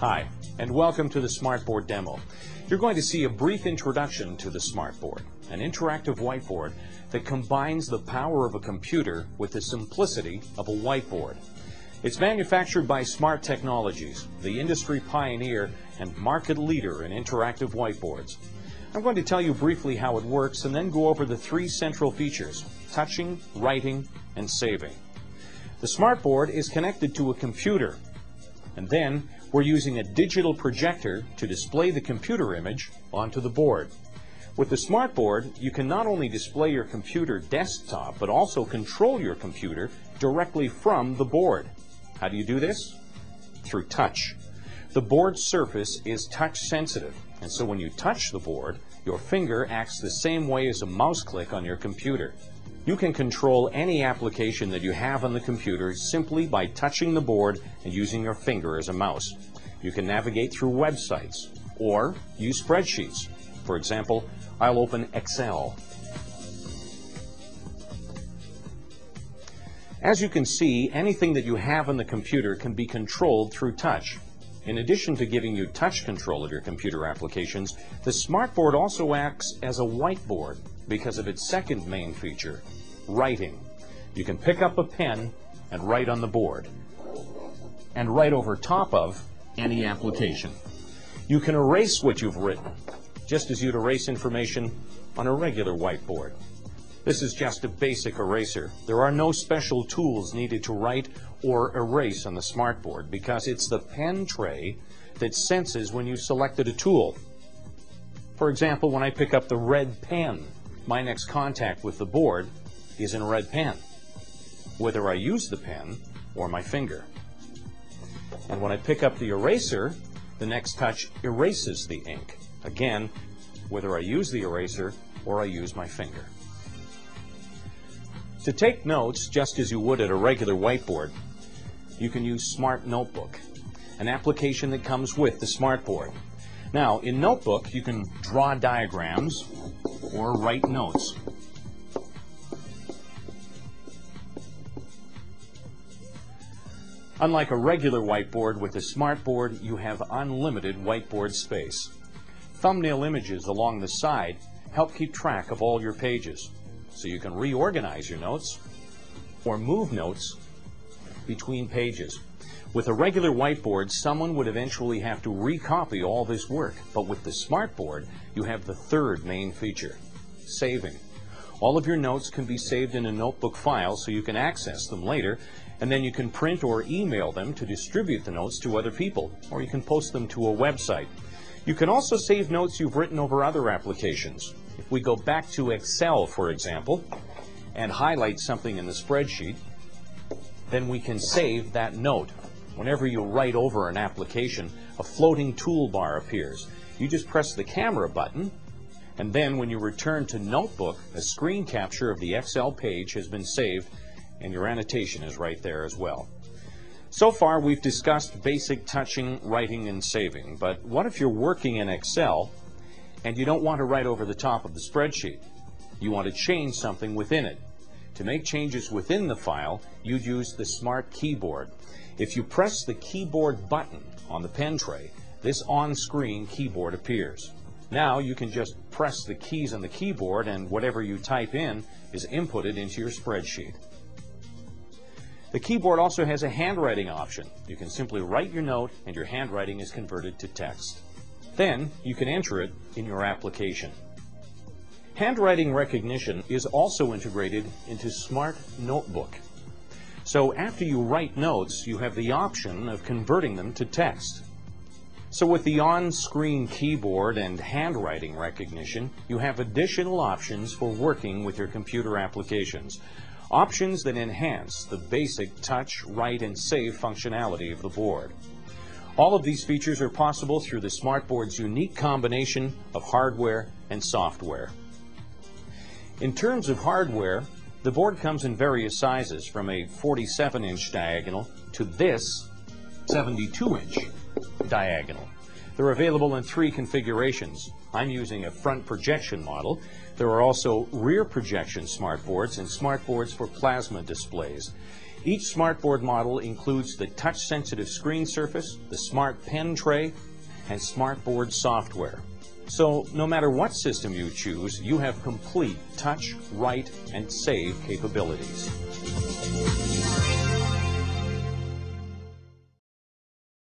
Hi, and welcome to the Smartboard demo. You're going to see a brief introduction to the Smartboard, an interactive whiteboard that combines the power of a computer with the simplicity of a whiteboard. It's manufactured by Smart Technologies, the industry pioneer and market leader in interactive whiteboards. I'm going to tell you briefly how it works and then go over the three central features: touching, writing, and saving. The Smartboard is connected to a computer, and then we're using a digital projector to display the computer image onto the board. With the Smartboard, you can not only display your computer desktop, but also control your computer directly from the board. How do you do this? Through touch. The board surface is touch sensitive, and so when you touch the board, your finger acts the same way as a mouse click on your computer. You can control any application that you have on the computer simply by touching the board and using your finger as a mouse. You can navigate through websites or use spreadsheets. For example, I'll open Excel. As you can see, anything that you have on the computer can be controlled through touch. In addition to giving you touch control of your computer applications, the Smartboard also acts as a whiteboard because of its second main feature, writing. You can pick up a pen and write on the board, and write over top of any application. You can erase what you've written, just as you'd erase information on a regular whiteboard. This is just a basic eraser. There are no special tools needed to write or erase on the Smartboard because it's the pen tray that senses when you selected a tool. For example, when I pick up the red pen, my next contact with the board is in a red pen, whether I use the pen or my finger. And when I pick up the eraser, the next touch erases the ink, again, whether I use the eraser or I use my finger. To take notes, just as you would at a regular whiteboard, you can use Smart Notebook, an application that comes with the Smartboard. Now, in Notebook, you can draw diagrams or write notes. Unlike a regular whiteboard, with the Smartboard, you have unlimited whiteboard space. Thumbnail images along the side help keep track of all your pages, so you can reorganize your notes or move notes between pages. With a regular whiteboard, someone would eventually have to recopy all this work, but with the Smartboard, you have the third main feature, saving. All of your notes can be saved in a notebook file so you can access them later, and then you can print or email them to distribute the notes to other people, or you can post them to a website. You can also save notes you've written over other applications. If we go back to Excel, for example, and highlight something in the spreadsheet, then we can save that note. Whenever you write over an application, a floating toolbar appears. You just press the camera button, and then when you return to Notebook, a screen capture of the Excel page has been saved, and your annotation is right there as well. So far, we've discussed basic touching, writing, and saving, but what if you're working in Excel and you don't want to write over the top of the spreadsheet? You want to change something within it. To make changes within the file, you'd use the Smart Keyboard. If you press the keyboard button on the pen tray, this on-screen keyboard appears. Now you can just press the keys on the keyboard and whatever you type in is inputted into your spreadsheet. The keyboard also has a handwriting option. You can simply write your note and your handwriting is converted to text. Then you can enter it in your application. Handwriting recognition is also integrated into Smart Notebook. So after you write notes, you have the option of converting them to text. So with the on-screen keyboard and handwriting recognition, you have additional options for working with your computer applications. Options that enhance the basic touch, write, and save functionality of the board. All of these features are possible through the Smartboard's unique combination of hardware and software. In terms of hardware, the board comes in various sizes, from a 47-inch diagonal to this 72-inch diagonal. They're available in three configurations. I'm using a front projection model. There are also rear projection smartboards and smartboards for plasma displays. Each smartboard model includes the touch-sensitive screen surface, the smart pen tray, and smartboard software. So no matter what system you choose, you have complete touch, write, and save capabilities.